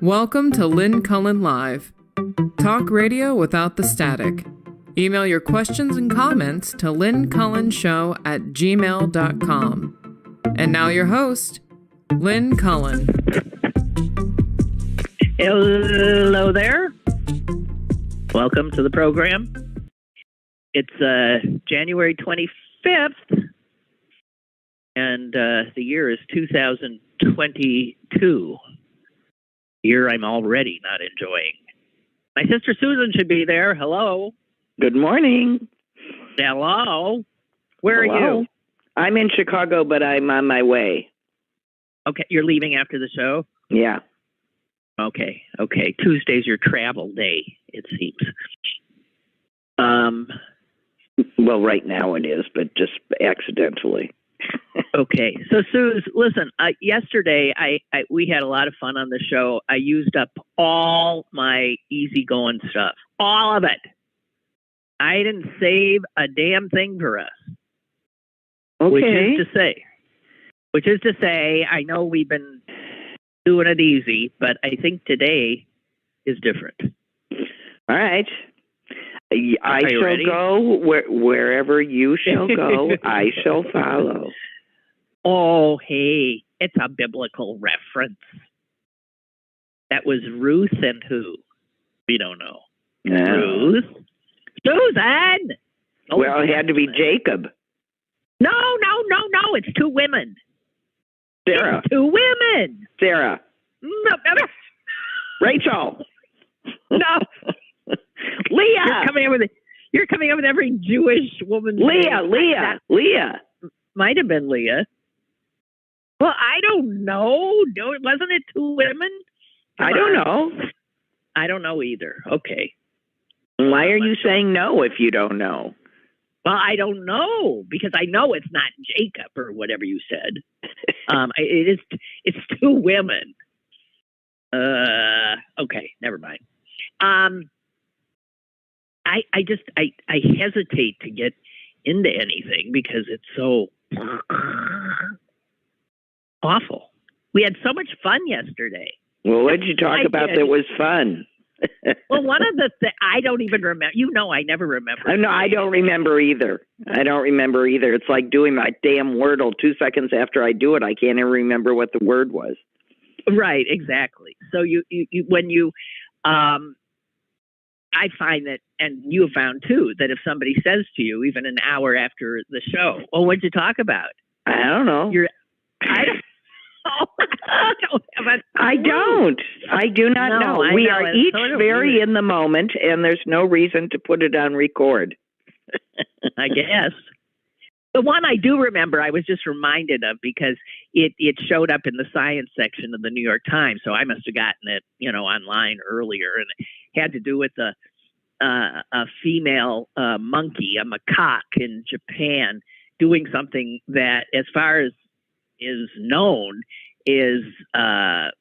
Welcome to Lynn Cullen Live. Talk radio without the static. Email your questions and comments to lynncullenshow@gmail.com. And now your host, Lynn Cullen. Hello there. Welcome to the program. It's January 25th, and the year is 2022. Year I'm already not enjoying. My sister Susan should be there. Hello. Good morning. Hello. Where Hello. are you? I'm in Chicago, but I'm on my way. Okay, you're leaving after the show? Yeah. Okay. Tuesday's your travel day, it seems. Well, right now it is, but just accidentally. Okay. So, Suze, listen, yesterday we had a lot of fun on the show. I used up all my easygoing stuff. All of it. I didn't save a damn thing for us. Okay. Which is to say, I know we've been doing it easy, but I think today is different. All right. I shall ready? go wherever you shall go. I shall follow. Oh, hey, it's a biblical reference. That was Ruth and who? We don't know. No. Ruth? Susan! Oh, Well, it had to be Jacob. No. It's two women. Sarah. It's two women. Sarah. No. Rachel. No. Leah. You're coming up with every Jewish woman's Leah. name. Leah. Might have been Leah. Well, I don't know. Wasn't it two women? I don't know. I don't know either. Okay. Why are you saying no if you don't know? Well, I don't know because I know it's not Jacob or whatever you said. It's two women. Okay, never mind. I hesitate to get into anything because it's so awful. We had so much fun yesterday. Well, what did you talk about that was fun? Well, one of the I don't even remember. You know, I never remember. No, I don't remember either. It's like doing my damn Wordle. 2 seconds after I do it, I can't even remember what the word was. Right, exactly. So you when you, I find that, and you have found too, that if somebody says to you, even an hour after the show, "Well, what'd you talk about?" I don't know. I do not know. We are each very in the moment, and there's no reason to put it on record. I guess. The one I do remember, I was just reminded of because it showed up in the science section of the New York Times, so I must have gotten it, online earlier, and it had to do with a female monkey, a macaque in Japan, doing something that, as far as is known, is I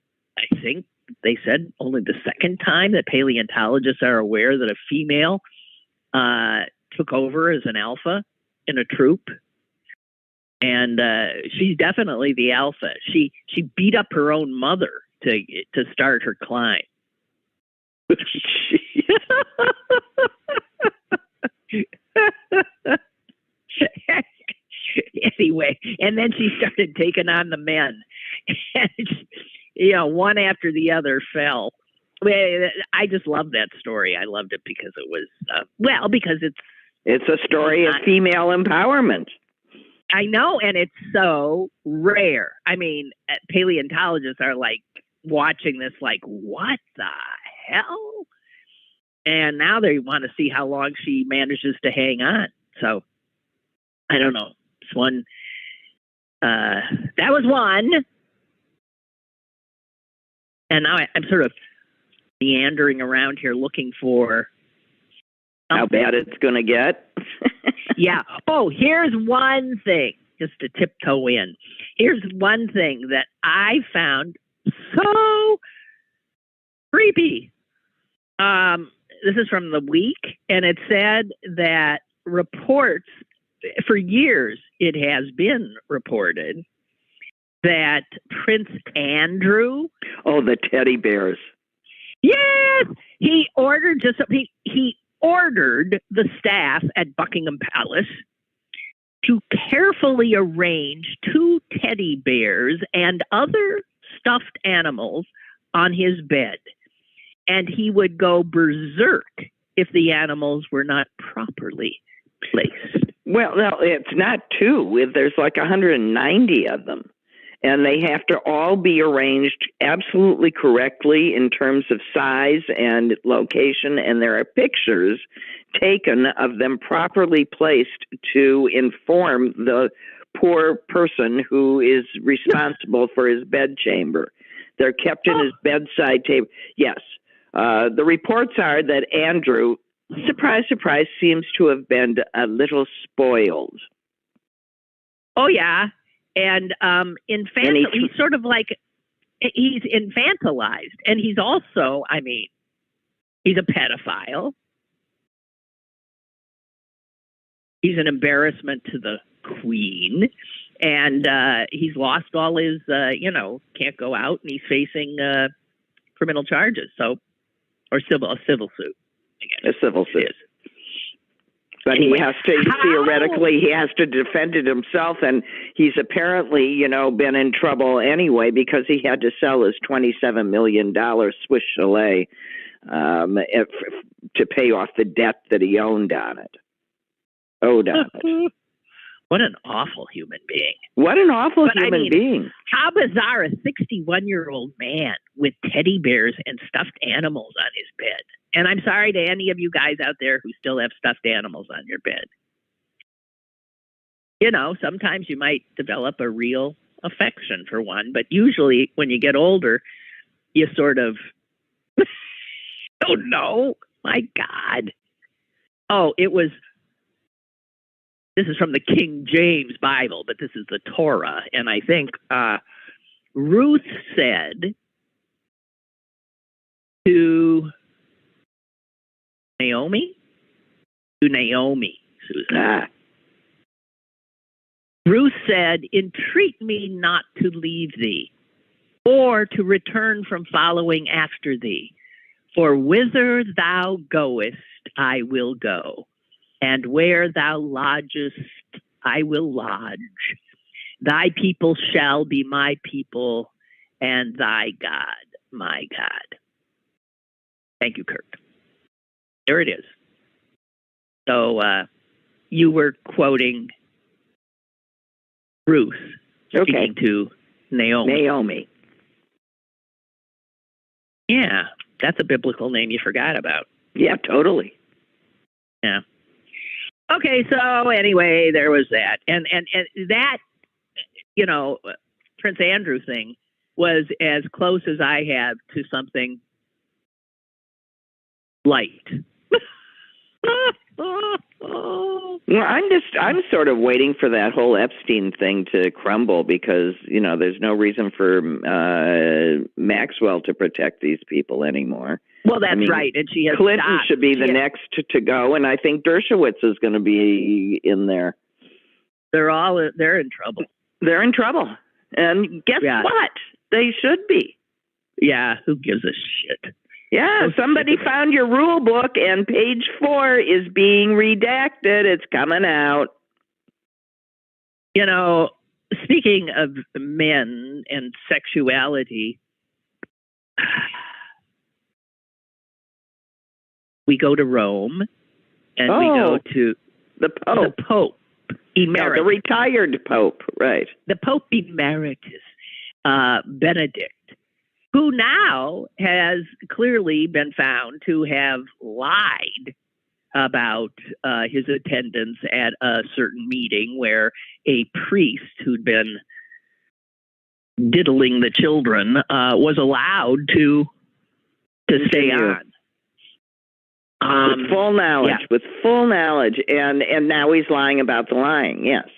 think they said only the second time that paleontologists are aware that a female took over as an alpha in a troop, and she's definitely the alpha. She beat up her own mother to start her climb. Anyway, and then she started taking on the men. And, one after the other fell. I just love that story. I loved it because it was, because it's a story of female empowerment. I know, and it's so rare. I mean, paleontologists are like watching this like, what the hell? And now they want to see how long she manages to hang on. So, I don't know. It's one. That was one. And now I'm sort of meandering around here looking for how bad it's going to get. Yeah. Oh, here's one thing, just to tiptoe in. Here's one thing that I found so creepy. This is from The Week, and it said that reports, for years it has been reported that Prince Andrew. Oh, the teddy bears. Yes, he ordered he ordered the staff at Buckingham Palace to carefully arrange 2 teddy bears and other stuffed animals on his bed, and he would go berserk if the animals were not properly placed. Well, no, it's not 2. There's like 190 of them. And they have to all be arranged absolutely correctly in terms of size and location. And there are pictures taken of them properly placed to inform the poor person who is responsible for his bedchamber. They're kept in his bedside table. Yes. The reports are that Andrew, surprise, surprise, seems to have been a little spoiled. Oh, yeah. And he's sort of like, he's infantilized. And he's also, I mean, he's a pedophile. He's an embarrassment to the Queen. And he's lost all his, can't go out, and he's facing criminal charges. So, or a civil suit. Again, a civil suit. But he has to, theoretically, he has to defend it himself, and he's apparently, been in trouble anyway because he had to sell his $27 million Swiss chalet to pay off the debt that he owed on it. What an awful human being. What an awful human being. How bizarre, a 61-year-old man with teddy bears and stuffed animals on his bed. And I'm sorry to any of you guys out there who still have stuffed animals on your bed. Sometimes you might develop a real affection for one, but usually when you get older, you sort of, oh no, my God. Oh, this is from the King James Bible, but this is the Torah. And I think Ruth said to Naomi, Susan. Ruth said, "Entreat me not to leave thee, or to return from following after thee. For whither thou goest, I will go, and where thou lodgest, I will lodge. Thy people shall be my people, and thy God, my God." Thank you, Kurt. There it is. So you were quoting Ruth speaking to Naomi. Yeah, that's a biblical name you forgot about. Yeah, totally. Yeah. Okay, so anyway, there was that. And that, Prince Andrew thing was as close as I have to something light. Well, I'm sort of waiting for that whole Epstein thing to crumble because, there's no reason for Maxwell to protect these people anymore. Well, that's right. And she has Clinton should be the next to go, and I think Dershowitz is going to be in there. They're in trouble. They're in trouble. And guess what? They should be. Yeah, who gives a shit? Yeah, somebody found your rule book, and page 4 is being redacted. It's coming out. Speaking of men and sexuality, we go to Rome, and we go to the Pope. The Pope Emeritus. No, the retired Pope, right. The Pope Emeritus, Benedict, who now has clearly been found to have lied about his attendance at a certain meeting where a priest who'd been diddling the children was allowed to stay on. With full knowledge, and now he's lying about the lying, yes.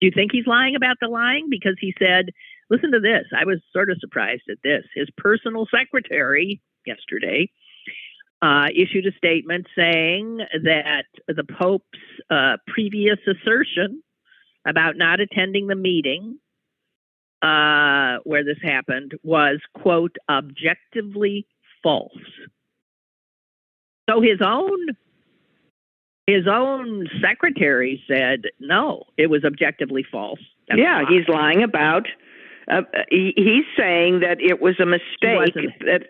Do you think he's lying about the lying? Because he said, listen to this, I was sort of surprised at this. His personal secretary yesterday issued a statement saying that the Pope's previous assertion about not attending the meeting where this happened was, quote, objectively false. So his own secretary said, no, it was objectively false. That's he's lying about. He's saying that it was a mistake,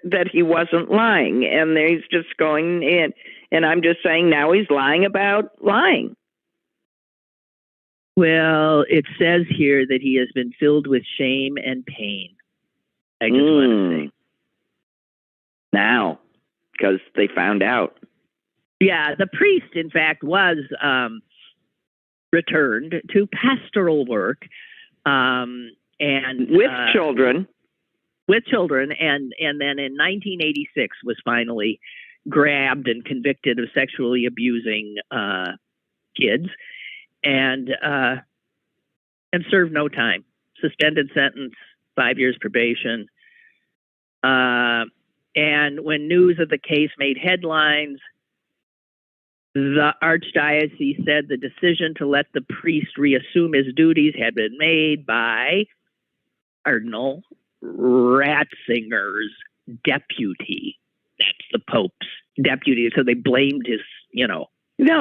that he wasn't lying, and he's just going in. And I'm just saying now he's lying about lying. Well, it says here that he has been filled with shame and pain. I just want to say. Now, because they found out. Yeah, the priest, in fact, was returned to pastoral work. And with children, and then in 1986 was finally grabbed and convicted of sexually abusing kids, and served no time, suspended sentence, 5 years probation. And when news of the case made headlines, the archdiocese said the decision to let the priest reassume his duties had been made by Cardinal Ratzinger's deputy. That's the Pope's deputy. So they blamed his, No,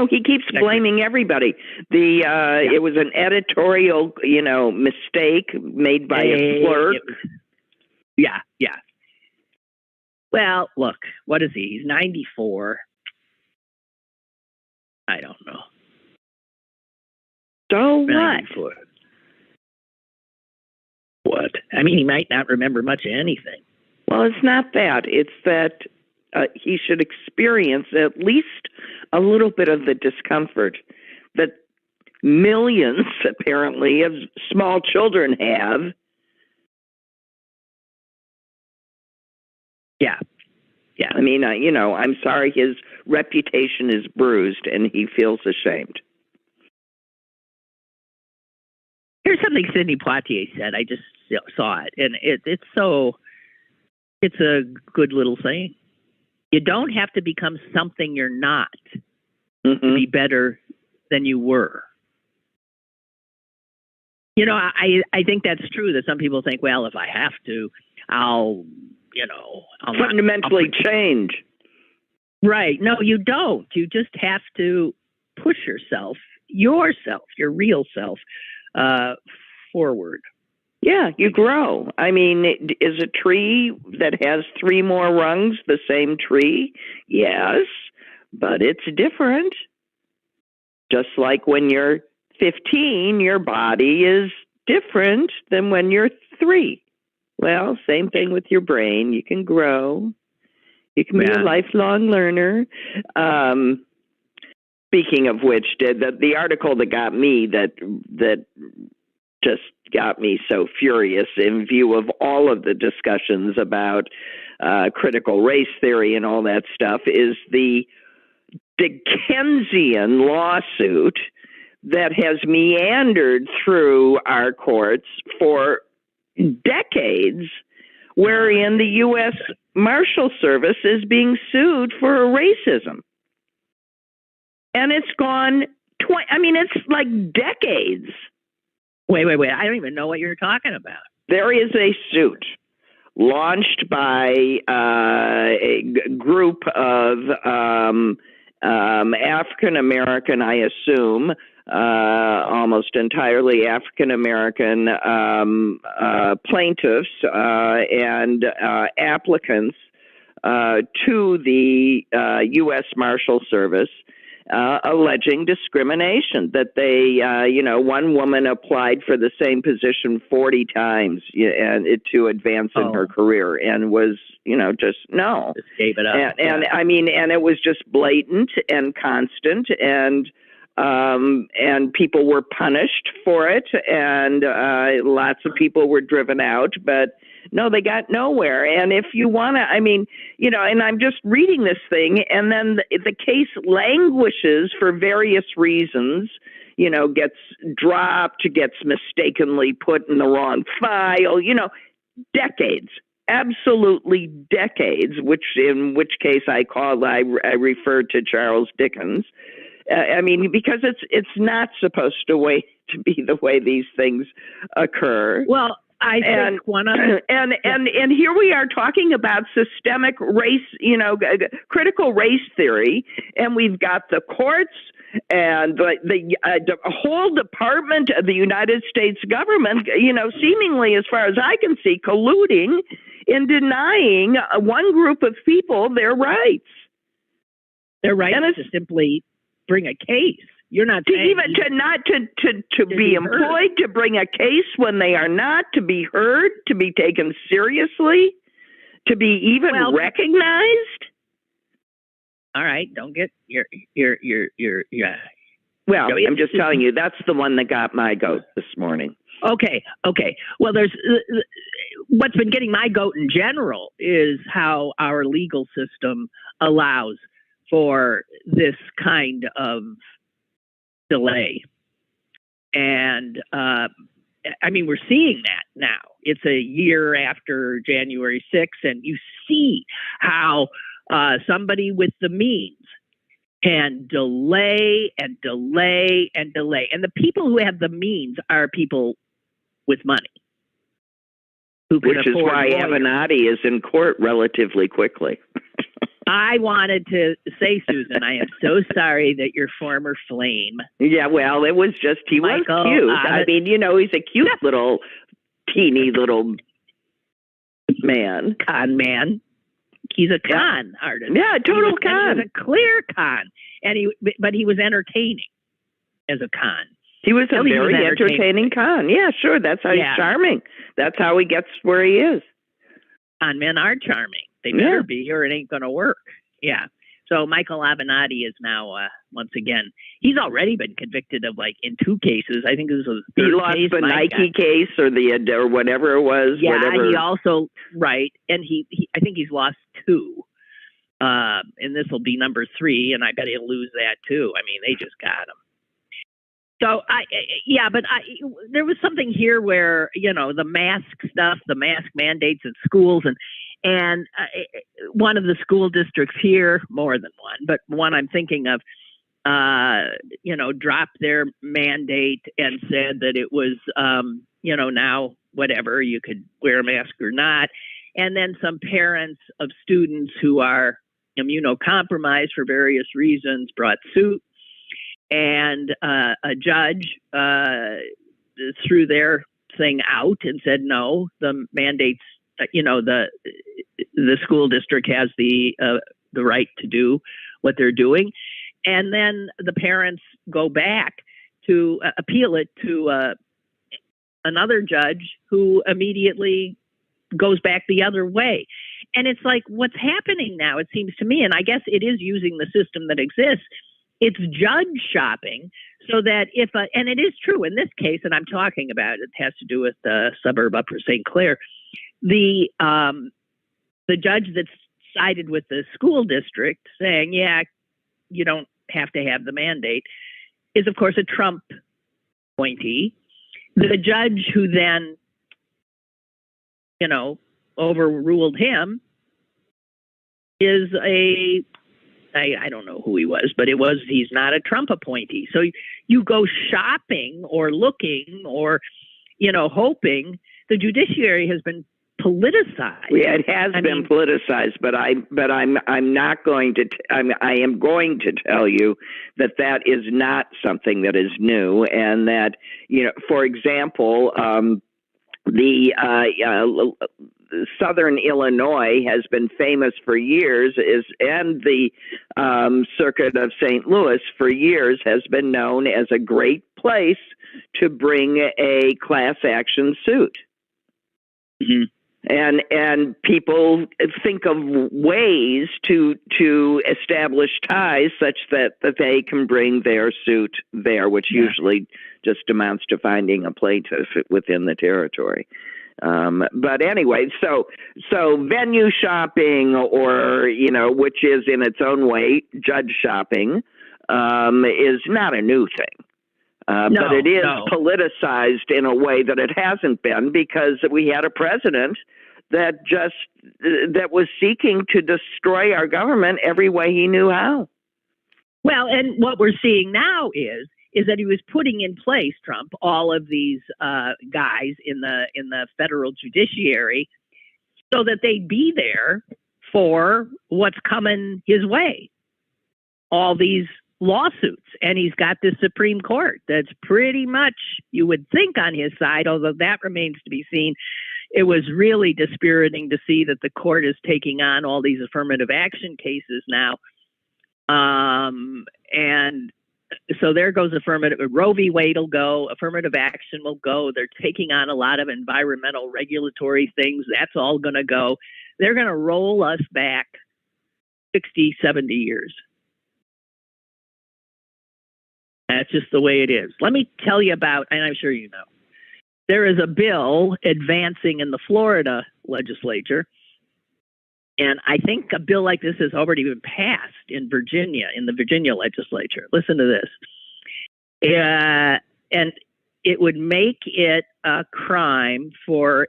he keeps blaming everybody. It was an editorial, mistake made by a clerk. Yeah. Well, look, what is he? He's 94. I don't know. So what? 94. What? I mean, he might not remember much of anything. Well, it's not that. It's that he should experience at least a little bit of the discomfort that millions, apparently, of small children have. Yeah. I mean, I'm sorry his reputation is bruised and he feels ashamed. Here's something Sidney Poitier said. I just saw it, and it's a good little saying. You don't have to become something you're not to be better than you were. I think that's true, that some people think, well, if I have to, I'll fundamentally change. Right. No, you don't. You just have to push yourself, your real self, forward. Yeah, you grow. I mean, is a tree that has 3 more rungs the same tree? Yes, but it's different. Just like when you're 15, your body is different than when you're 3. Well, same thing with your brain. You can grow. You can be a lifelong learner. Speaking of which, the article that got me, that just got me so furious in view of all of the discussions about critical race theory and all that stuff, is the Dickensian lawsuit that has meandered through our courts for decades, wherein the U.S. Marshal Service is being sued for racism. And it's gone, it's like decades. Wait. I don't even know what you're talking about. There is a suit launched by a group of African-American, I assume, almost entirely African-American plaintiffs and applicants to the U.S. Marshal Service, alleging discrimination, that they, one woman applied for the same position 40 times to advance in her career and was, just no. Just gave it up. And it was just blatant and constant, and people were punished for it, and lots of people were driven out, but no, they got nowhere. And if you want to, and I'm just reading this thing, and then the case languishes for various reasons, gets dropped, gets mistakenly put in the wrong file, decades, absolutely decades, in which case I referred to Charles Dickens. Because it's not supposed to be the way these things occur. Well, I think one of and here we are talking about systemic race, critical race theory, and we've got the courts and the whole department of the United States government, seemingly, as far as I can see, colluding in denying one group of people their rights. Their right to simply bring a case. You're not to be employed, to bring a case when they are not, to be heard, to be taken seriously, to be even recognized. All right, don't get your Well, I'm just telling you, that's the one that got my goat this morning. Okay. Well, there's what's been getting my goat in general is how our legal system allows for this kind of delay. And we're seeing that now. It's a year after January 6th, and you see how somebody with the means can delay and delay and delay. And the people who have the means are people with money. Which is why Avenatti is in court relatively quickly. I wanted to say, Susan, I am so sorry that your former flame. Yeah, well, it was just, he was cute. He's a cute little, teeny little man. Con man. He's a con artist. Yeah, total con. He's a clear con. But he was entertaining as a con. He was a very entertaining con. Yeah, sure. That's how he's charming. That's how he gets where he is. Con men are charming. They better be, or it ain't going to work. Yeah. So Michael Avenatti is now, once again, he's already been convicted of, in 2 cases. I think this was the third lost case, the Nike case or whatever it was. Yeah, whatever. He also, and I think he's lost 2. And this will be number 3, and I bet he'll lose that too. They just got him. So there was something here where, the mask stuff, the mask mandates in schools, and one of the school districts here, more than one, but one I'm thinking of, dropped their mandate and said that it was, now whatever, you could wear a mask or not. And then some parents of students who are immunocompromised for various reasons brought suit. And a judge threw their thing out and said, no, the mandates, the school district has the right to do what they're doing. And then the parents go back to appeal it to another judge who immediately goes back the other way. And it's like, what's happening now, it seems to me, and I guess it is using the system that exists, it's judge shopping, so that and it is true in this case, and I'm talking about, it has to do with the suburb Upper St. Clair, the judge that sided with the school district saying, you don't have to have the mandate, is of course a Trump appointee. The judge who then, overruled him is I don't know who he was, but he's not a Trump appointee. So you go shopping or looking or, hoping. The judiciary has been politicized. Yeah, it has been politicized, but I'm not going to. I am going to tell you that is not something that is new, and that for example, Southern Illinois has been famous for years, and the Circuit of St. Louis for years has been known as a great place to bring a class action suit. Mm-hmm. And people think of ways to establish ties such that they can bring their suit there, which usually just amounts to finding a plaintiff within the territory. But anyway, so venue shopping, or which is in its own way judge shopping, is not a new thing. But it is politicized in a way that it hasn't been, because we had a president that was seeking to destroy our government every way he knew how. Well, and what we're seeing now is is that he was putting in place, Trump, all of these guys in the federal judiciary so that they'd be there for what's coming his way. All these lawsuits. And he's got this Supreme Court that's pretty much, you would think, on his side, although that remains to be seen. It was really dispiriting to see that the court is taking on all these affirmative action cases now. And so there goes affirmative. Roe v. Wade will go. Affirmative action will go. They're taking on a lot of environmental regulatory things. That's all going to go. They're going to roll us back 60, 70 years. That's just the way it is. Let me tell you about, and I'm sure you know, there is a bill advancing in the Florida legislature, and I think a bill like this has already been passed in Virginia, in the Virginia legislature. Listen to this. And it would make it a crime for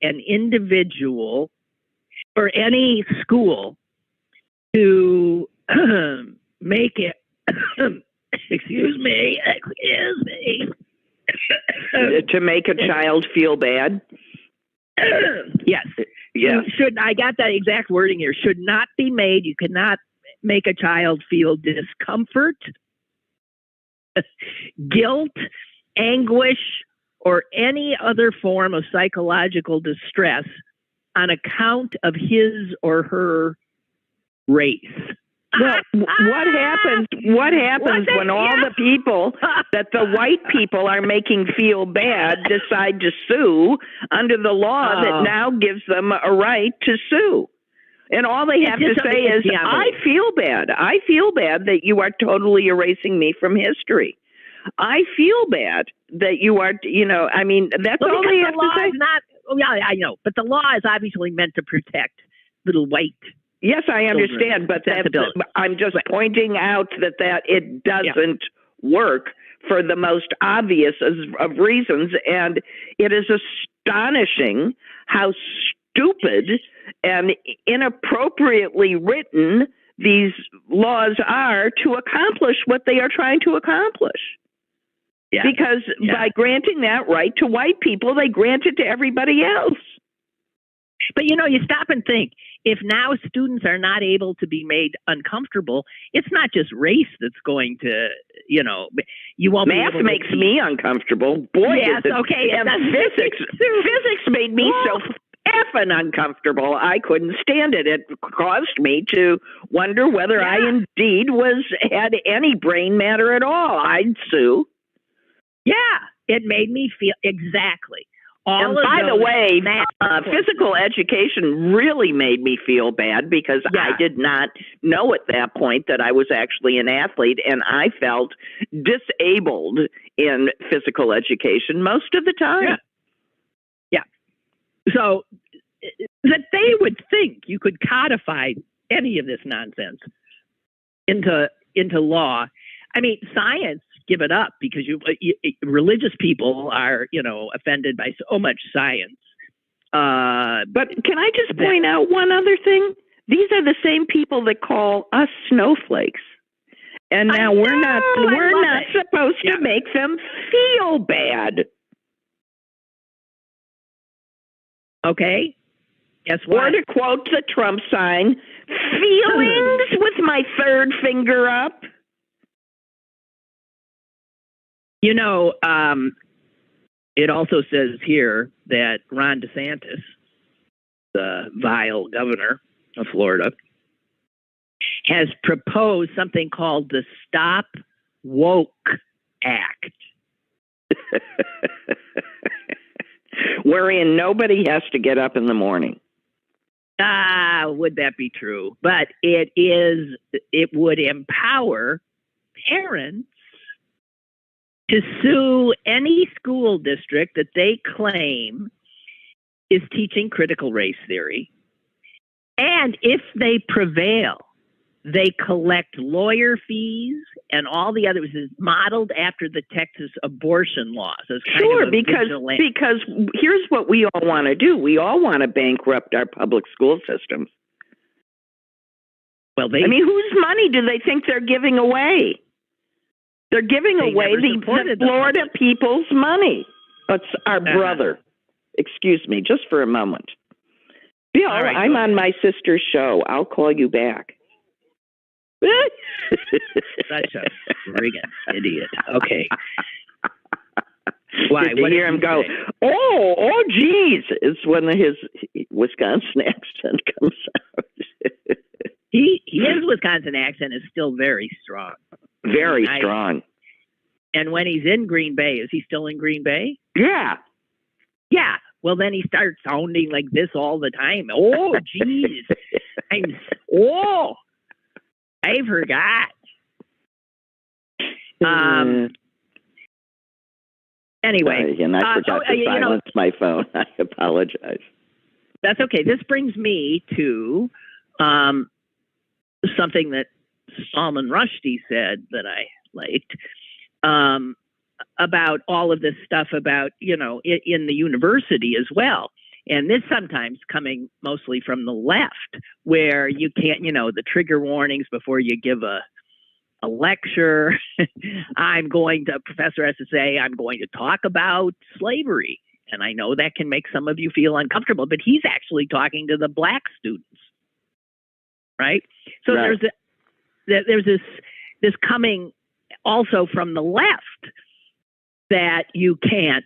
an individual or any school to make it, excuse me, to make a child feel bad? Yes. Yeah. I got that exact wording here. Should not be made. You cannot make a child feel discomfort, guilt, anguish, or any other form of psychological distress on account of his or her race. Well, what happens when all the people that the white people are making feel bad decide to sue under the law that now gives them a right to sue? And all they have to say is, I feel bad. I feel bad that you are totally erasing me from history. I feel bad that you are, I mean, that's all they have to say. Yeah, I know. But the law is obviously meant to protect little white. Yes, I understand, but I'm just pointing out that it doesn't work for the most obvious of reasons, and it is astonishing how stupid and inappropriately written these laws are to accomplish what they are trying to accomplish. Yeah. Because by granting that right to white people, they grant it to everybody else. But, you stop and think, if now students are not able to be made uncomfortable, it's not just race that's going to, you won't be able to. Math makes me uncomfortable. Boy, yes, okay. And physics made me so effing uncomfortable. I couldn't stand it. It caused me to wonder whether I indeed had any brain matter at all. I'd sue. Yeah, it made me feel exactly. And by the way, physical education really made me feel bad because I did not know at that point that I was actually an athlete, and I felt disabled in physical education most of the time. Yeah. So that they would think you could codify any of this nonsense into law. I mean, science, give it up, because religious people are, offended by so much science. But can I just point out one other thing? These are the same people that call us snowflakes. And now we're not supposed to make them feel bad. Okay. Guess what? Or to quote the Trump sign, feelings with my third finger up. It also says here that Ron DeSantis, the vile governor of Florida, has proposed something called the Stop Woke Act. Wherein nobody has to get up in the morning. Would that be true? But it would empower parents to sue any school district that they claim is teaching critical race theory. And if they prevail, they collect lawyer fees and all the others. Is modeled after the Texas abortion laws. Sure, because here's what we all want to do. We all want to bankrupt our public school systems. Well, whose money do they think they're giving away? They're giving away the Florida people's money. It's our brother. Excuse me, just for a moment. Bill, right, I'm on my sister's show. I'll call you back. Such a friggin' idiot. Okay. Why? Did you hear him go, say? Oh, geez, is when his Wisconsin accent comes out. His Wisconsin accent is still very strong. Very strong. And when he's in Green Bay, is he still in Green Bay? Yeah. Yeah. Well, then he starts sounding like this all the time. Oh, geez. I forgot. Anyway. And I forgot to silence my phone. I apologize. That's okay. This brings me to something that Salman Rushdie said that I liked about all of this stuff about, in the university as well. And this sometimes coming mostly from the left, where you can't, the trigger warnings before you give a lecture. Professor has to say, I'm going to talk about slavery. And I know that can make some of you feel uncomfortable, but he's actually talking to the black students. Right? So right. there's this coming also from the left that you can't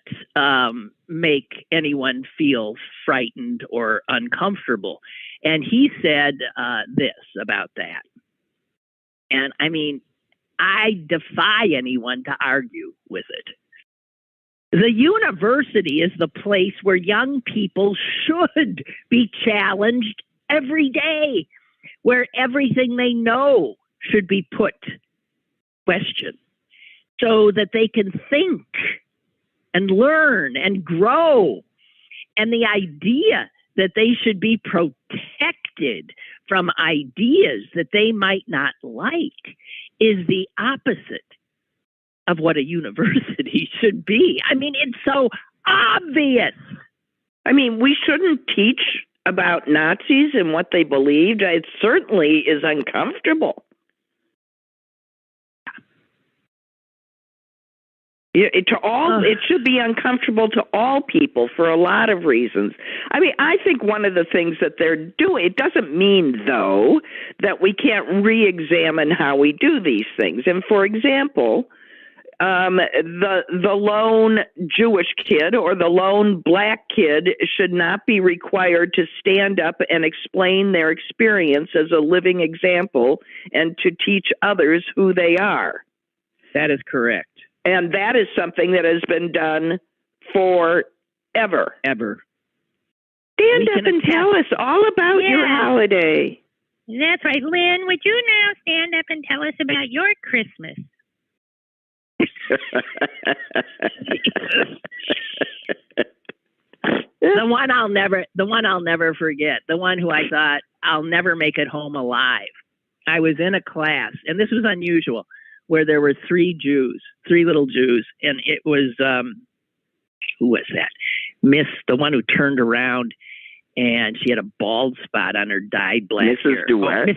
make anyone feel frightened or uncomfortable. And he said this about that. And I mean, I defy anyone to argue with it. The university is the place where young people should be challenged every day, where everything they know should be put question, so that they can think and learn and grow. And the idea that they should be protected from ideas that they might not like is the opposite of what a university should be. I mean, it's so obvious. I mean, we shouldn't teach about Nazis and what they believed. It certainly is uncomfortable. It should be uncomfortable to all people for a lot of reasons. I mean, I think one of the things that they're doing, it doesn't mean, though, that we can't re-examine how we do these things. And for example, the lone Jewish kid or the lone black kid should not be required to stand up and explain their experience as a living example and to teach others who they are. That is correct. And that is something that has been done forever. Ever. Stand up and tell us all about your holiday. That's right. Lynn, would you now stand up and tell us about your Christmas? The one I'll never forget. The one who I thought I'll never make it home alive. I was in a class, and this was unusual, where there were three little Jews, and it was, who was that? Miss, the one who turned around, and she had a bald spot on her dyed black hair. Mrs. DeWitt.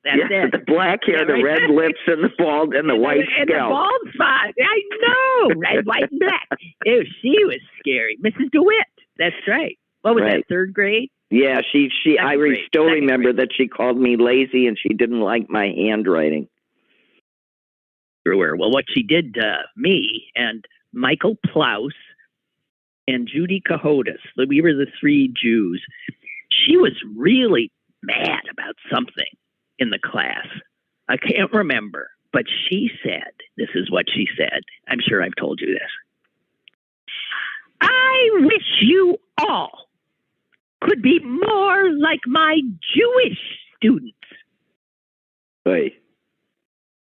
That's it. The black hair, the red lips, and the bald, and the white scalp. And the bald spot. I know. Red, white, and black. Ew, she was scary. Mrs. DeWitt. That's right. What was that, third grade? Yeah, I still remember that she called me lazy, and she didn't like my handwriting. Well, what she did to me and Michael Plaus and Judy Cahotis, we were the three Jews. She was really mad about something in the class. I can't remember, but she said, this is what she said. I'm sure I've told you this. I wish you all could be more like my Jewish students. Right.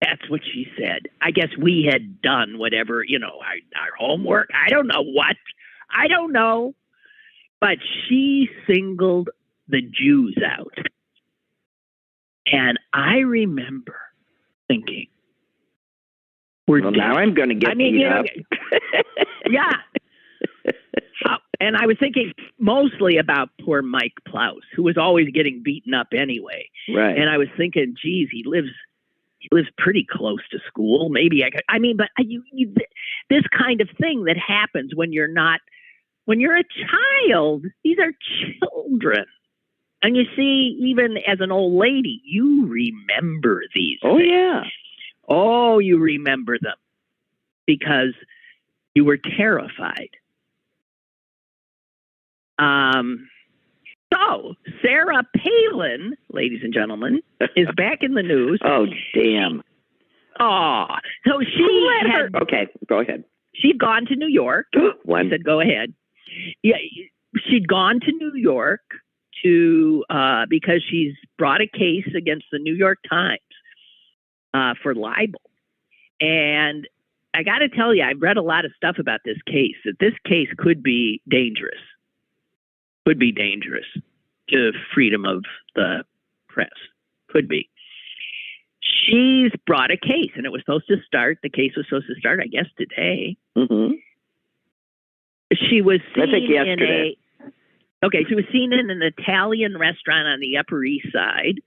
That's what she said. I guess we had done whatever, our homework. I don't know what. I don't know. But she singled the Jews out. And I remember thinking, now I'm going to get beat up. Yeah. And I was thinking mostly about poor Mike Plaus, who was always getting beaten up anyway. Right. And I was thinking, geez, he he lives pretty close to school. Maybe but this kind of thing that happens when you're a child. These are children. And you see, even as an old lady, you remember these things. Yeah. Oh, you remember them because you were terrified. So, Sarah Palin, ladies and gentlemen, is back in the news. Oh, damn. So she had... Okay, go ahead. She'd gone to New York. One. I said, go ahead. Yeah, she'd gone to New York because she's brought a case against the New York Times for libel. And I got to tell you, I've read a lot of stuff about this case, that this case could be dangerous. Could be dangerous to freedom of the press. Could be. She's brought a case, and the case was supposed to start, I guess, today. Mm-hmm. She was seen yesterday. She was seen in an Italian restaurant on the Upper East Side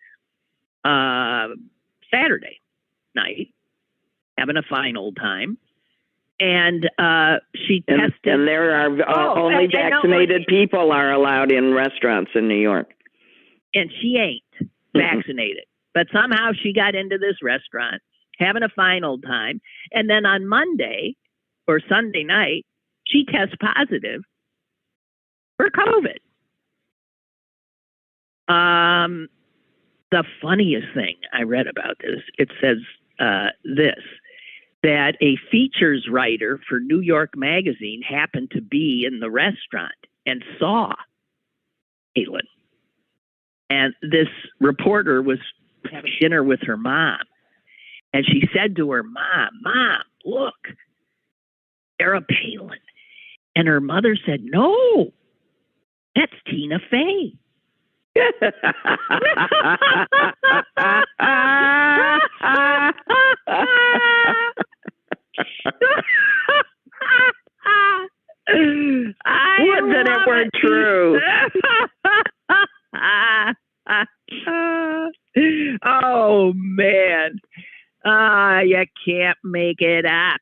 Saturday night, having a fine old time. And she tested. And there are only vaccinated people are allowed in restaurants in New York. And she ain't vaccinated. But somehow she got into this restaurant, having a fine old time. And then on Monday or Sunday night, she tests positive for COVID. The funniest thing I read about this, it says that a features writer for New York Magazine happened to be in the restaurant and saw Caitlin. And this reporter was having dinner with her mom. And she said to her Mom, look, Sarah Palin. And her mother said, no, that's Tina Fey. Would that it were true. Oh, man. You can't make it up.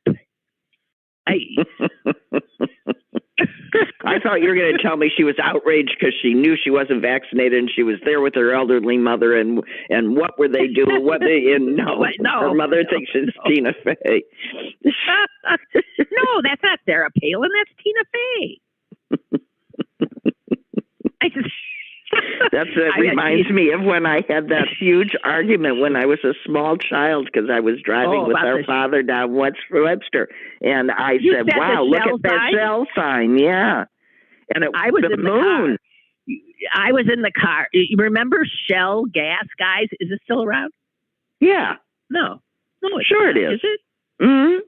I thought you were going to tell me she was outraged because she knew she wasn't vaccinated and she was there with her elderly mother and what were they doing? Her mother thinks it's Tina Fey. No, that's not Sarah Palin. That's Tina Fey. Reminds me of when I had that huge argument when I was a small child because I was driving with our father down Webster, and I said, "Wow, look at that Shell sign!" Yeah, and I was the moon. I was in the car. You remember Shell gas, guys? Is it still around? Yeah. No, sure it is. Is it? Mm-hmm.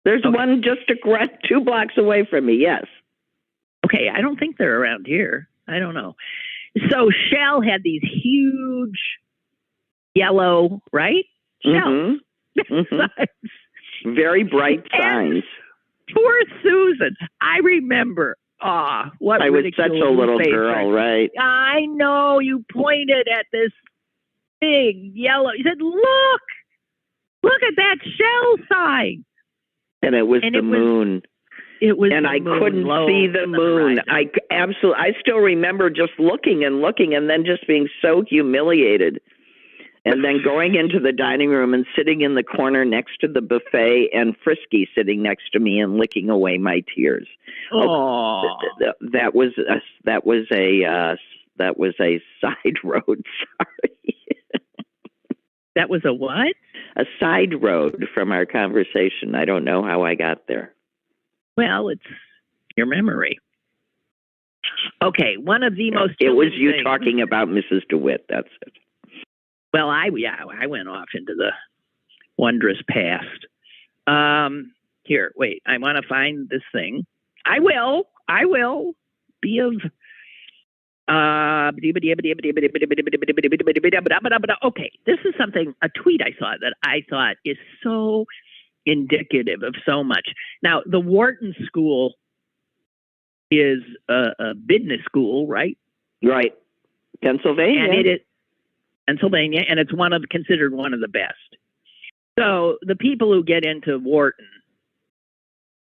There's one just 2 blocks away from me. Yes. Okay, I don't think they're around here. I don't know. So Shell had these huge yellow, right? Shell. Mm-hmm. Very bright signs. Poor Susan. I remember. I was such a little girl, right? I know. You pointed at this big yellow. You said, look at that Shell sign. And it was the moon. It was, and I couldn't see the moon. I still remember just looking and then just being so humiliated. And then going into the dining room and sitting in the corner next to the buffet and Frisky sitting next to me and licking away my tears. Oh, that was a side road. Sorry. That was a what? A side road from our conversation. I don't know how I got there. Well, it's your memory. Okay, one of the most... It was you talking about Mrs. DeWitt, that's it. Well, I went off into the wondrous past. Here, wait, I want to find this thing. I will be of... Okay, this is a tweet I saw that I thought is so indicative of so much. Now, the Wharton School is a business school, right? Right. Pennsylvania. And it is Pennsylvania, and it's considered one of the best. So the people who get into Wharton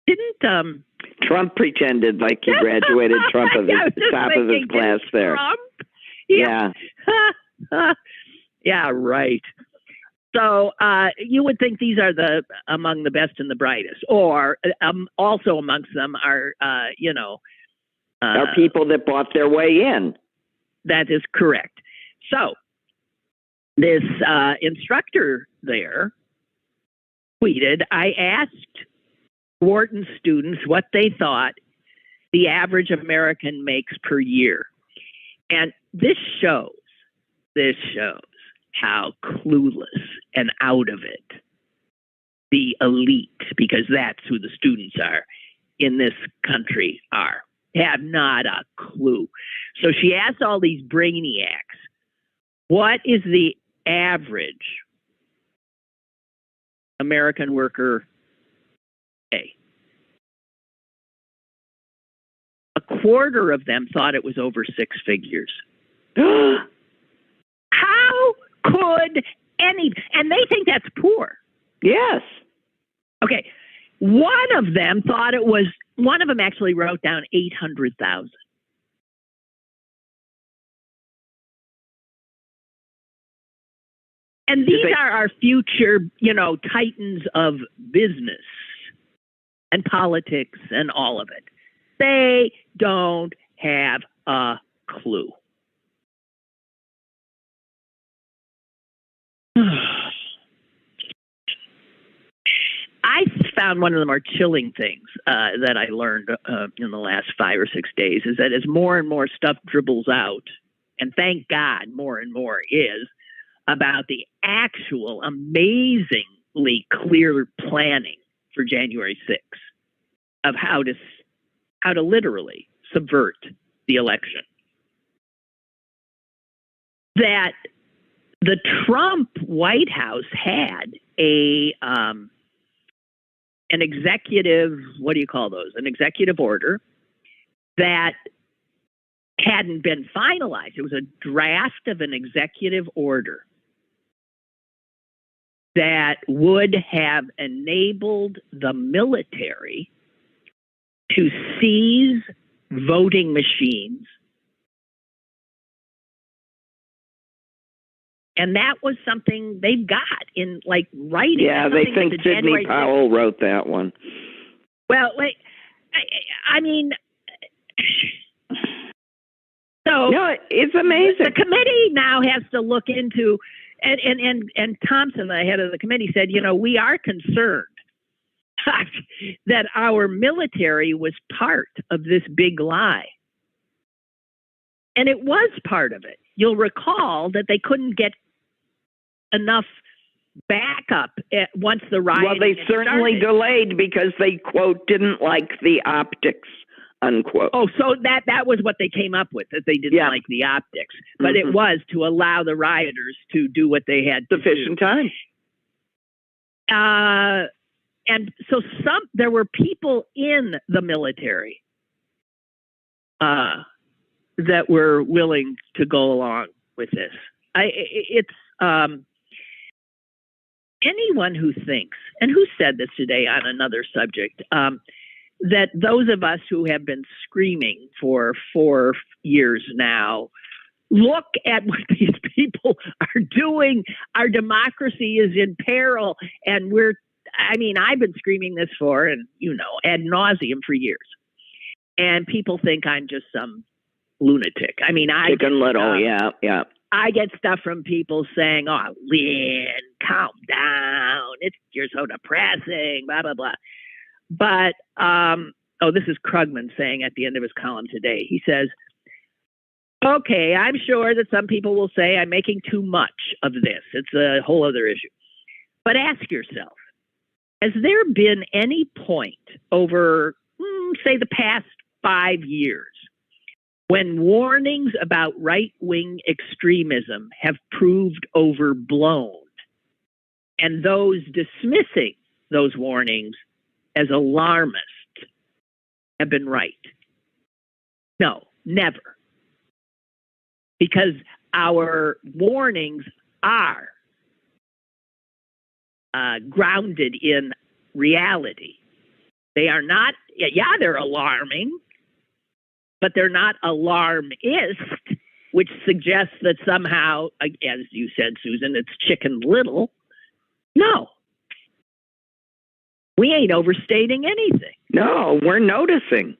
didn't. Trump pretended like he graduated Trump at the top of his class there. Trump? Yeah. Yeah, right. So you would think these are among the best and the brightest, or also amongst them are are people that bought their way in. That is correct. So this instructor there tweeted, I asked Wharton students what they thought the average American makes per year. And this shows how clueless and out of it the elite, because that's who the students are in this country are, have not a clue. So she asked all these brainiacs, what is the average American worker pay? A quarter of them thought it was over six figures. How could and they think that's poor. Yes. Okay. One of them actually wrote down 800,000. And these are our future, titans of business and politics and all of it. They don't have a clue. I found one of the more chilling things that I learned in the last 5 or 6 days is that as more and more stuff dribbles out, and thank God more and more is, about the actual amazingly clear planning for January 6th of how to literally subvert the election. That the Trump White House had an executive, what do you call those? An executive order that hadn't been finalized. It was a draft of an executive order that would have enabled the military to seize voting machines. And that was something they've got in writing. Yeah, they think Sidney Powell wrote that one. Well, I mean, so no, it's amazing. The committee now has to look into, and Thompson, the head of the committee, said, we are concerned that our military was part of this big lie. And it was part of it. You'll recall that they couldn't get enough backup once the riot. Well, they certainly delayed because they, quote, didn't like the optics, unquote. Oh, so that was what they came up with, that they didn't like the optics. But it was to allow the rioters to do what they had to sufficient time. And so there were people in the military that were willing to go along with this. Anyone who thinks, and who said this today on another subject, that those of us who have been screaming for 4 years now, look at what these people are doing. Our democracy is in peril, and I've been screaming this for, and ad nauseum for years. And people think I'm just some lunatic. Chicken Little, yeah. I get stuff from people saying, "Oh, Lynn, calm down. You're so depressing." Blah blah blah. But this is Krugman saying at the end of his column today. He says, "Okay, I'm sure that some people will say I'm making too much of this. It's a whole other issue. But ask yourself: has there been any point over, say, the past 5 years?" when warnings about right-wing extremism have proved overblown, and those dismissing those warnings as alarmist have been right? No, never. Because our warnings are grounded in reality. They are not, they're alarming, but they're not alarmist, which suggests that somehow, as you said, Susan, it's Chicken Little. No. We ain't overstating anything. No, we're noticing.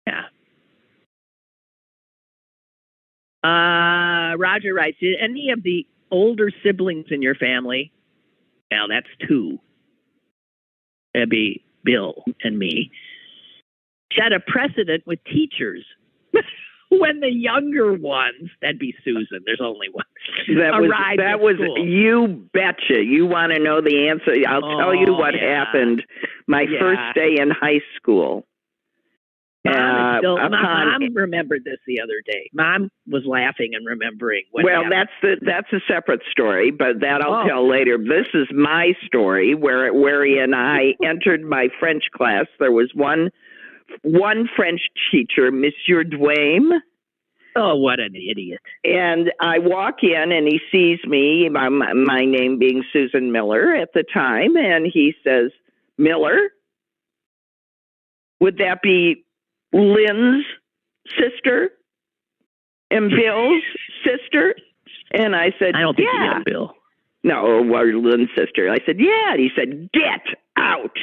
Yeah. Roger writes, did any of the older siblings in your family, now that's two, that'd be Bill and me, set a precedent with teachers when the younger ones, that'd be Susan, there's only one, that was you betcha. You want to know the answer? I'll tell you what happened my first day in high school. Mom remembered this the other day. Mom was laughing and remembering what happened. That's a separate story, but that I'll tell later. This is my story wherein I entered my French class. There was one French teacher, Monsieur Duame. Oh, what an idiot. And I walk in and he sees me, my name being Susan Miller at the time, and he says, Miller? Would that be Lynn's sister and Bill's sister? And I said, I don't think you meant Bill. No, Lynn's sister. I said, yeah. And he said, get out.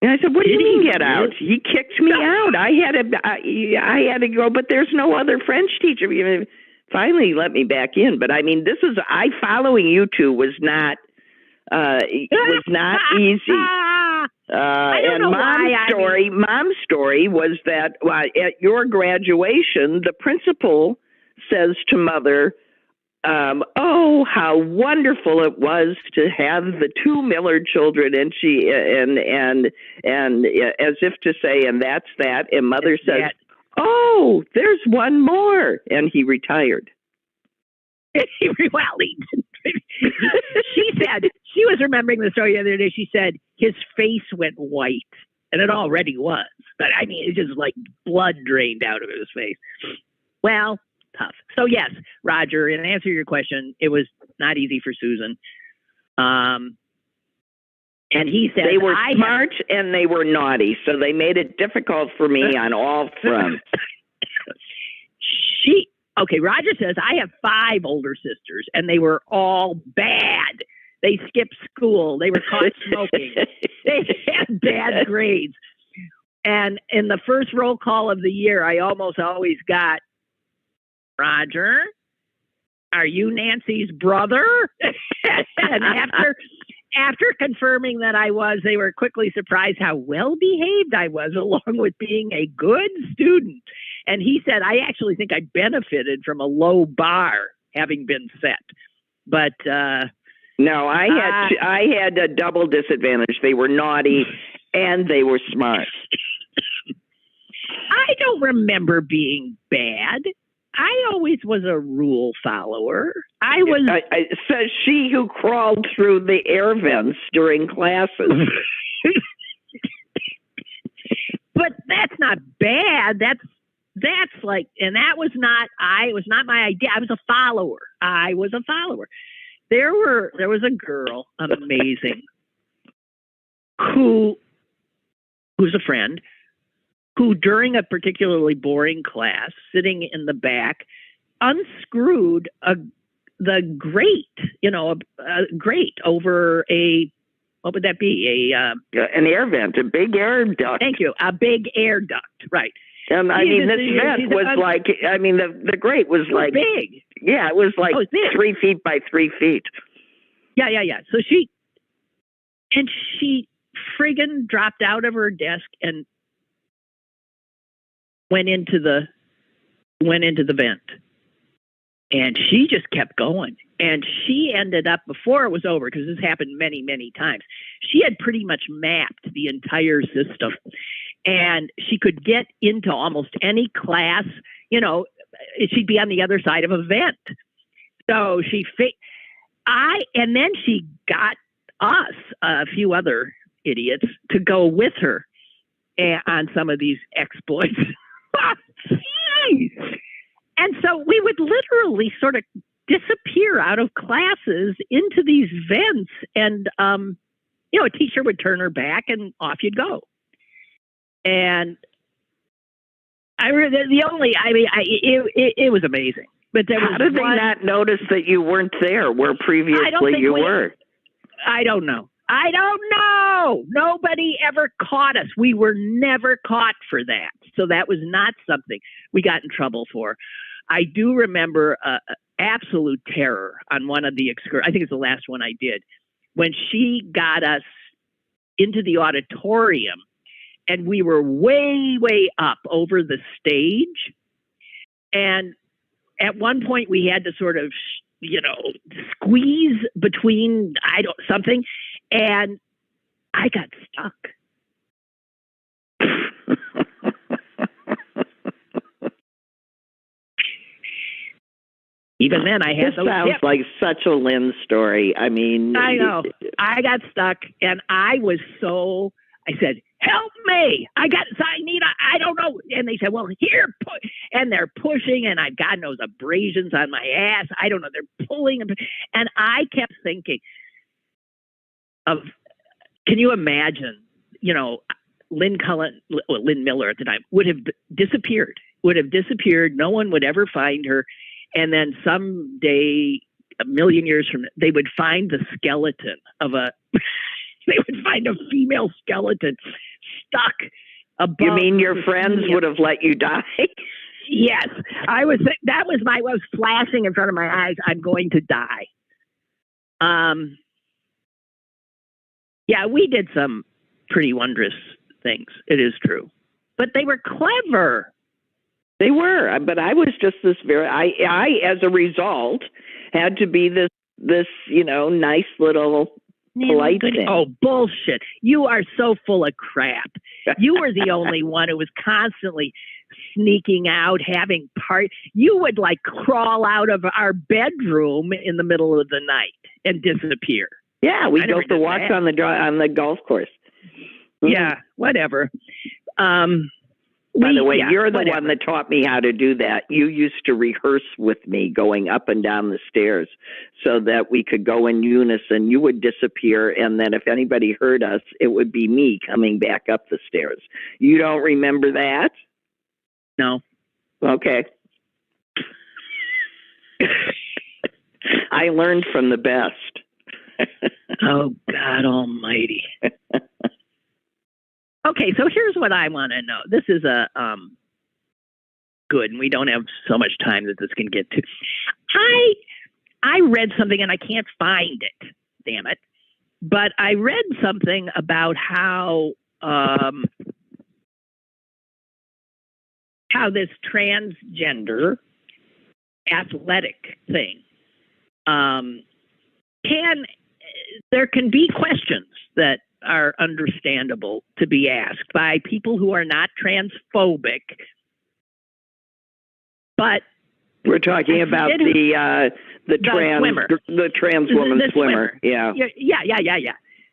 And I said, what do you mean get out? He kicked me out. I had to go, but there's no other French teacher. Finally let me back in. But I mean, following you two was not easy. And Mom's story was that at your graduation, the principal says to Mother, oh, how wonderful it was to have the two Miller children, and she and as if to say, and that's that. And Mother says, oh, there's one more, and he retired. Well, he didn't. She said, she was remembering the story the other day. She said his face went white, and it already was. But I mean, it just like blood drained out of his face. Well, tough. So yes, Roger, in answer to your question, it was not easy for Susan. And he said they were smart and they were naughty, so they made it difficult for me on all fronts. Roger says, I have 5 older sisters, and they were all bad. They skipped school. They were caught smoking. They had bad grades. And in the first roll call of the year, I almost always got, Roger, are you Nancy's brother? And after confirming that I was, they were quickly surprised how well behaved I was, along with being a good student. And he said, I actually think I benefited from a low bar having been set. But no, I had a double disadvantage. They were naughty and they were smart. I don't remember being bad. I always was a rule follower. Says she who crawled through the air vents during classes. But that's not bad. That's like, and that was not, it was not my idea. I was a follower. There was a girl, amazing, who's a friend, who during a particularly boring class, sitting in the back, unscrewed the grate, a grate over what would that be? An air vent, a big air duct. Thank you. A big air duct, right. And I mean, this vent was like, I mean, the grate was like big. Yeah, it was like 3 feet by 3 feet. Yeah. So she friggin' dropped out of her desk and went into the vent. And she just kept going. And she ended up, before it was over, because this happened many, many times, she had pretty much mapped the entire system. And she could get into almost any class, she'd be on the other side of a vent. So and then she got us, a few other idiots, to go with her on some of these exploits. And so we would literally sort of disappear out of classes into these vents, and a teacher would turn her back, and off you'd go. And it was amazing. But how did they not notice that you weren't there where previously you were? I don't know. Nobody ever caught us. We were never caught for that. So that was not something we got in trouble for. I do remember absolute terror on one of the excursions. I think it's the last one I did, when she got us into the auditorium, and we were way, way up over the stage. And at one point we had to sort of, squeeze between something, and I got stuck. Even then, I had this sounds like such a Lynn story. I mean, I know. I got stuck, and I said, "Help me! I don't know." And they said, "Well, here," and they're pushing, and I've God knows abrasions on my ass. I don't know. They're pulling, and I kept thinking of, can you imagine? Lynn Cullen, Lynn Miller at the time, would have disappeared. No one would ever find her. And then someday, a million years from now, they would find the skeleton of they would find a female skeleton stuck above. You mean your friends would have let you die? Yes. I was flashing in front of my eyes. I'm going to die. Yeah, we did some pretty wondrous things. It is true. But they were clever. They were, but I was just I as a result had to be this nice little polite thing. Oh, bullshit. You are so full of crap. You were the only one who was constantly sneaking out, having you would crawl out of our bedroom in the middle of the night and disappear. Yeah, we go for walks on the golf course. Mm-hmm. Yeah, whatever. By the way, you're the one that taught me how to do that. You used to rehearse with me going up and down the stairs so that we could go in unison. You would disappear, and then if anybody heard us, it would be me coming back up the stairs. You don't remember that? No. Okay. I learned from the best. Oh, God almighty. Okay, so here's what I want to know. This is good, and we don't have so much time that this can get to. I read something, and I can't find it, damn it. But I read something about how this transgender athletic thing there can be questions that are understandable to be asked by people who are not transphobic. But we're talking about the trans woman swimmer. Yeah.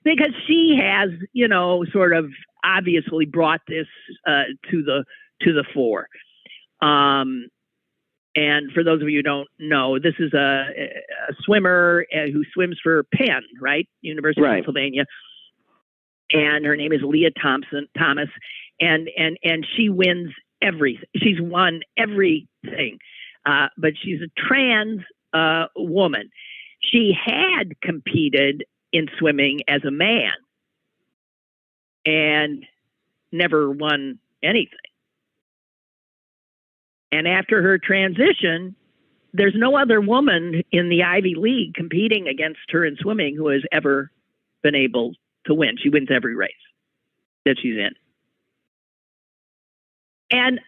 Because she has, sort of obviously brought this to the fore. And for those of you who don't know, this is a swimmer who swims for Penn, right? University of Pennsylvania. And her name is Leah Thomas, and she wins everything. She's won everything, but she's a trans woman. She had competed in swimming as a man and never won anything. And after her transition, there's no other woman in the Ivy League competing against her in swimming who has ever been able to win. She wins every race that she's in. And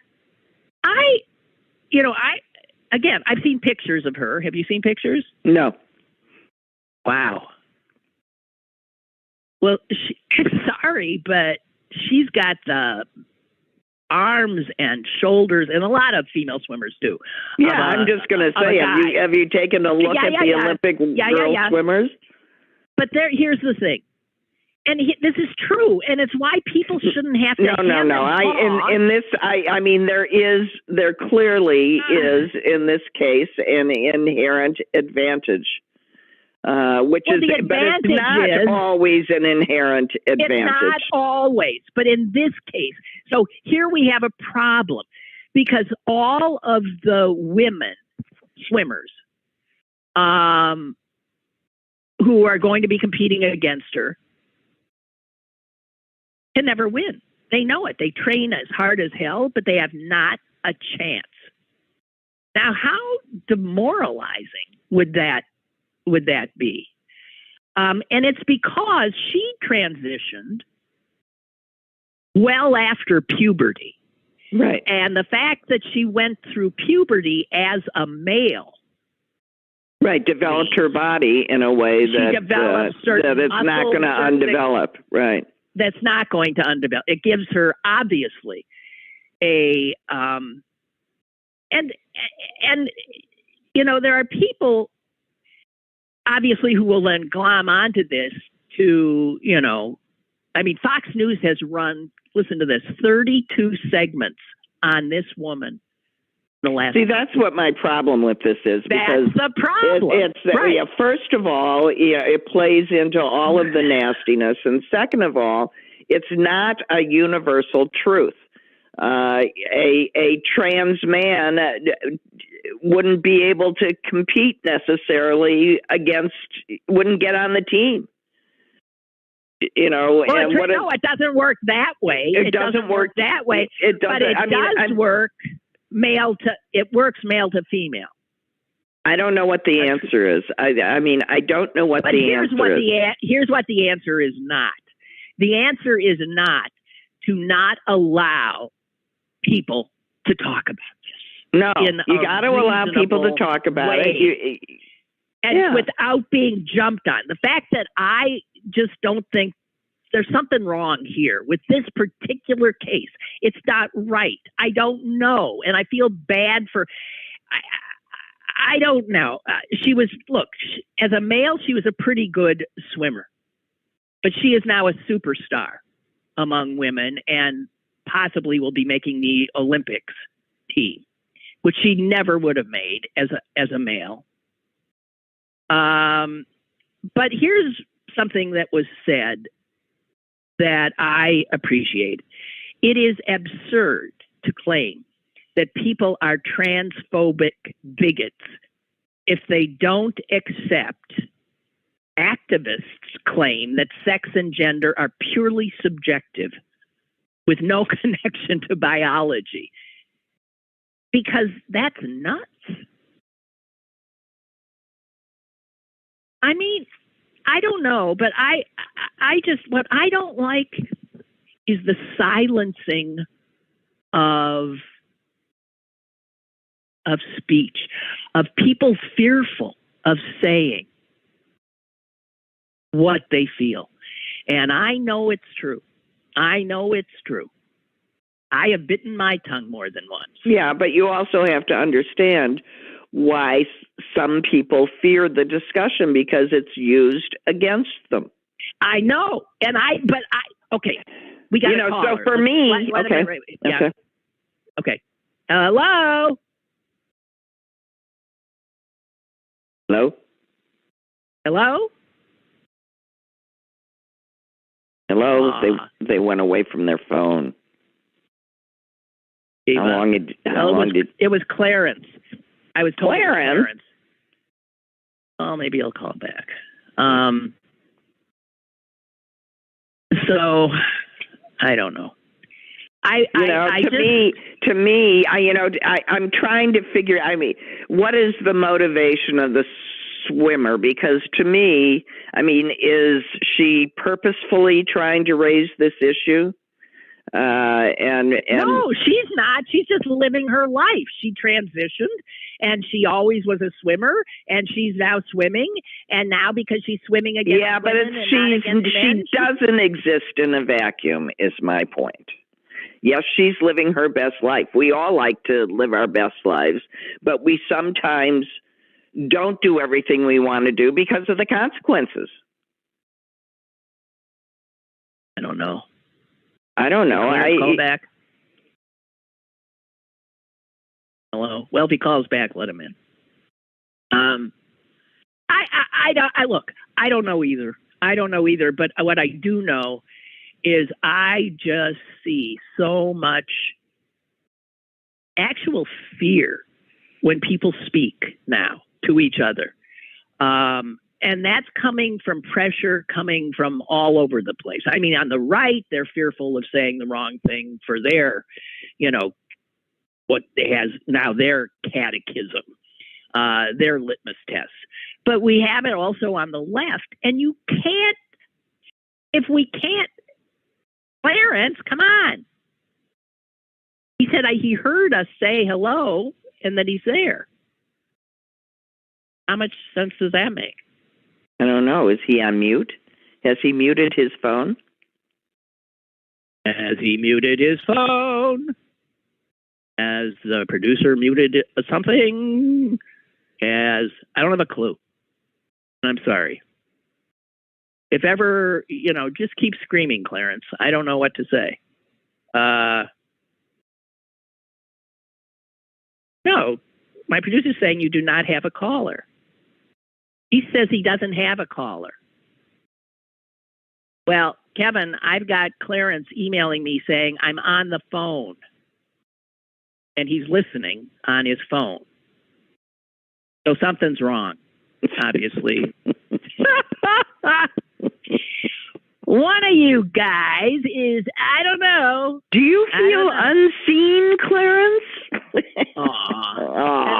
I've seen pictures of her. Have you seen pictures? No. Wow. Well, sorry, but she's got the arms and shoulders, and a lot of female swimmers do. Yeah, I'm just going to say, have you taken a look at the Olympic girl swimmers? But here's the thing. this is true, and it's why people shouldn't have to. No. There clearly is in this case an inherent advantage, but it's not always an inherent advantage. It's not always, but in this case, so here we have a problem because all of the women swimmers, who are going to be competing against her, can never win. They know it. They train as hard as hell, but they have not a chance. Now, how demoralizing would that be? And it's because she transitioned well after puberty. Right. And the fact that she went through puberty as a male. Right, developed her body in a way that it's not going to undevelop. Right. That's not going to undevelop. It gives her obviously a and there are people obviously who will then glom onto this to Fox News has run, listen to this, 32 segments on this woman. See, that's what my problem with this is. Because that's the problem. First of all, it plays into all of the nastiness. And second of all, it's not a universal truth. A trans man wouldn't be able to compete necessarily wouldn't get on the team. It doesn't work that way. It doesn't work that way. It doesn't. But it work. It works male to female. I don't know what the answer is. I don't know what the answer is. Here's what the answer is not. The answer is not to not allow people to talk about this. No, you got to allow people to talk about it. Without being jumped on. The fact that I just don't think there's something wrong here with this particular case. It's not right. I don't know. And I feel bad for, I don't know. As a male, she was a pretty good swimmer, but she is now a superstar among women and possibly will be making the Olympics team, which she never would have made as a male. But here's something that was said that I appreciate. It is absurd to claim that people are transphobic bigots if they don't accept activists' claim that sex and gender are purely subjective with no connection to biology. Because that's nuts. I don't know, but what I don't like is the silencing of speech, of people fearful of saying what they feel. And I know it's true. I have bitten my tongue more than once. Yeah, but you also have to understand why some people fear the discussion, because it's used against them. I know. Okay. We got a caller. So for me, okay. Yeah. Okay. Hello? Hello? Hello? Hello? They went away from their phone. It was Clarence. I was told Clarence. Oh, maybe I'll call back. So I don't know. To me, I'm trying to figure. What is the motivation of the swimmer? Because to me, is she purposefully trying to raise this issue? No, she's not. She's just living her life. She transitioned, and she always was a swimmer, and she's now swimming, and now because she's swimming against she doesn't exist in a vacuum, is my point. Yes, she's living her best life. We all like to live our best lives, but we sometimes don't do everything we want to do because of the consequences. I don't know. Call back. Hello. Well, if he calls back, let him in. I don't know either. But what I do know is I just see so much actual fear when people speak now to each other. And that's coming from pressure coming from all over the place. I mean, on the right, they're fearful of saying the wrong thing for their, what has now their catechism, their litmus tests. But we have it also on the left. And you can't, if we can't, Clarence, come on. He said he heard us say hello and that he's there. How much sense does that make? I don't know. Is he on mute? Has he muted his phone? Has he muted his phone? Has the producer muted something? I don't have a clue. I'm sorry. If ever, just keep screaming, Clarence. I don't know what to say. No, my producer's saying you do not have a caller. He says he doesn't have a caller. Well, Kevin, I've got Clarence emailing me saying I'm on the phone. And he's listening on his phone. So something's wrong, obviously. One of you guys is, I don't know. Do you feel unseen, Clarence? And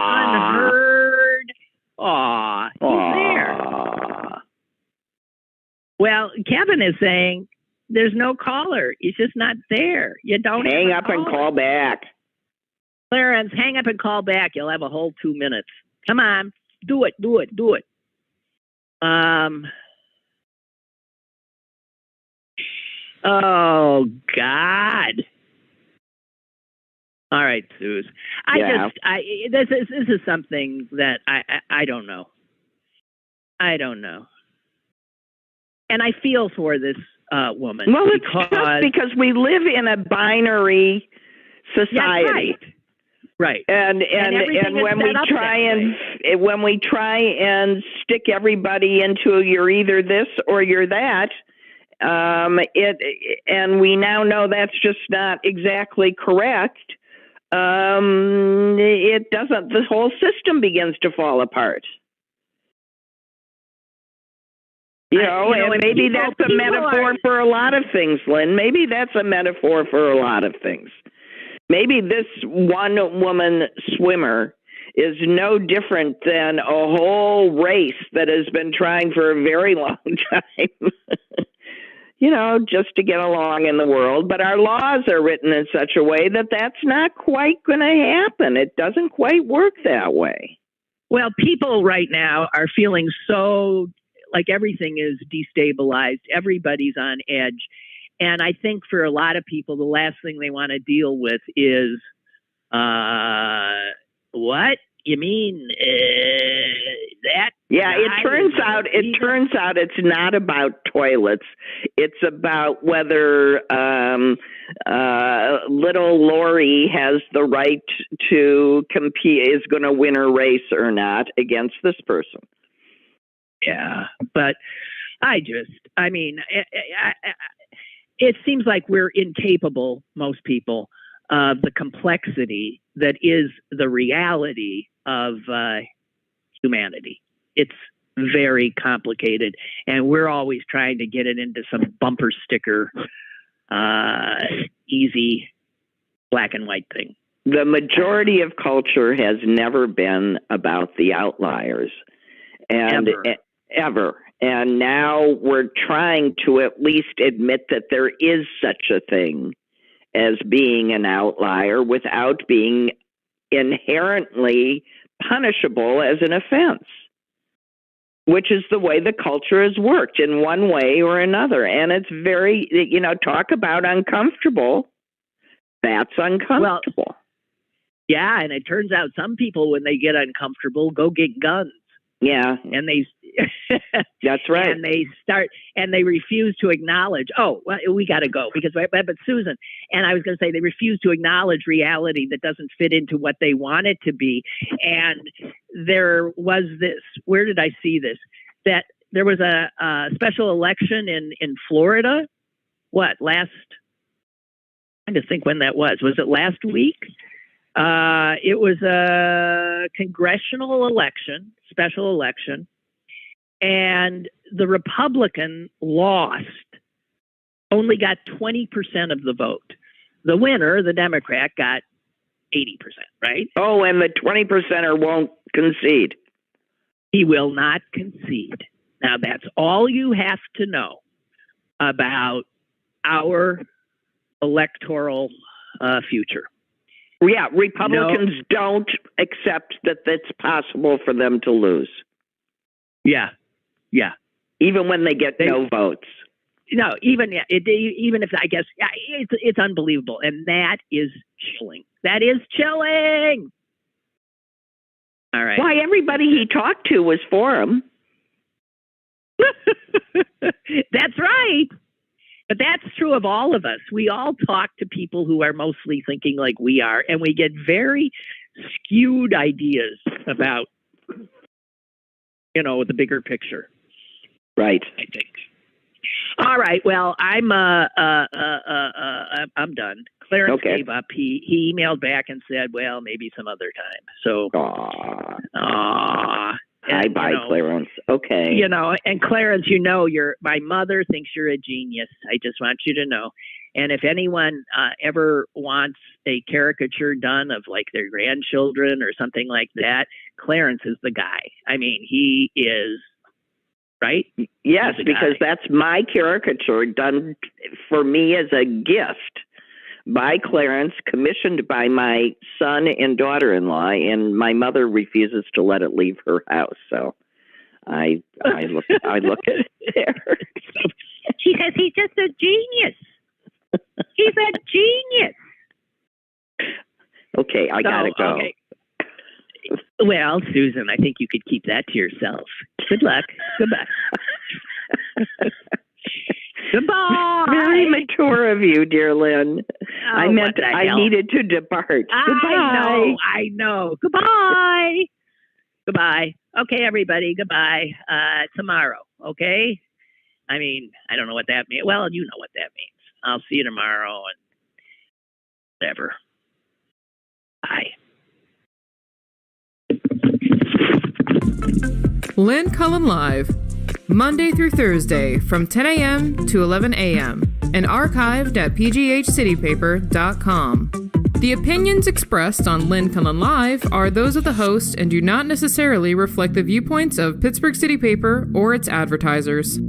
unheard. He's there. Well, Kevin is saying there's no caller. He's just not there. You don't hang up and call back. Clarence, hang up and call back. You'll have a whole 2 minutes. Come on. Do it. Oh, God. All right, Suze. This is something that I don't know. I don't know. And I feel for this woman. Well, it's just because we live in a binary society. Yes, right. And when we try and stick everybody into you're either this or you're that, and we now know that's just not exactly correct. It doesn't. The whole system begins to fall apart. And maybe that's a metaphor for a lot of things, Lynn. Maybe that's a metaphor for a lot of things. Maybe this one-woman swimmer is no different than a whole race that has been trying for a very long time, just to get along in the world. But our laws are written in such a way that that's not quite going to happen. It doesn't quite work that way. Well, people right now are feeling so like everything is destabilized. Everybody's on edge. And I think for a lot of people, the last thing they want to deal with is, what? You mean that? Yeah, it turns out it's not about toilets. It's about whether little Lori has the right to compete, is going to win her race or not against this person. Yeah, but it seems like we're incapable, most people, of the complexity that is the reality of humanity. It's very complicated, and we're always trying to get it into some bumper sticker, easy black and white thing. The majority of culture has never been about the outliers. And ever. And now we're trying to at least admit that there is such a thing as being an outlier without being inherently punishable as an offense, which is the way the culture has worked in one way or another. And it's very, talk about uncomfortable. That's uncomfortable. Well, yeah, and it turns out some people, when they get uncomfortable, go get guns. Yeah. And they That's right. And they refuse to acknowledge, well, we got to go because, but Susan, and I was going to say, they refuse to acknowledge reality that doesn't fit into what they want it to be. And there was this, where did I see this? That there was a special election in Florida. I'm trying to think when that was. Was it last week? It was a congressional election, special election, and the Republican lost, only got 20% of the vote. The winner, the Democrat, got 80%, right? Oh, and the 20%er won't concede. He will not concede. Now, that's all you have to know about our electoral future. Yeah, Republicans don't accept that it's possible for them to lose. Yeah. Even when they get no votes. No, even if I guess it's unbelievable, and that is chilling. That is chilling. All right. Why, everybody he talked to was for him. That's right. But that's true of all of us. We all talk to people who are mostly thinking like we are, and we get very skewed ideas about, the bigger picture. Right. I think. All right. Well, I'm done. Clarence gave up. He emailed back and said, "Well, maybe some other time." So. Bye, Clarence. Okay. And Clarence, my mother thinks you're a genius. I just want you to know. And if anyone ever wants a caricature done of like their grandchildren or something like that, Clarence is the guy. I mean, he is, right? Yes, because that's my caricature done for me as a gift by Clarence, commissioned by my son and daughter-in-law, and my mother refuses to let it leave her house. So I look at it there. She says he's just a genius. He's a genius. Okay, I gotta go. Okay. Well, Susan, I think you could keep that to yourself. Good luck. Goodbye. Goodbye. Very mature of you, dear Lynn. I meant I needed to depart. Goodbye. I know. Goodbye. Goodbye. Okay, everybody. Goodbye. Tomorrow. Okay. I mean, I don't know what that means. Well, you know what that means. I'll see you tomorrow and whatever. Bye. Lynn Cullen Live, Monday through Thursday from 10 a.m. to 11 a.m. and archived at pghcitypaper.com. The opinions expressed on Lynn Cullen Live are those of the host and do not necessarily reflect the viewpoints of Pittsburgh City Paper or its advertisers.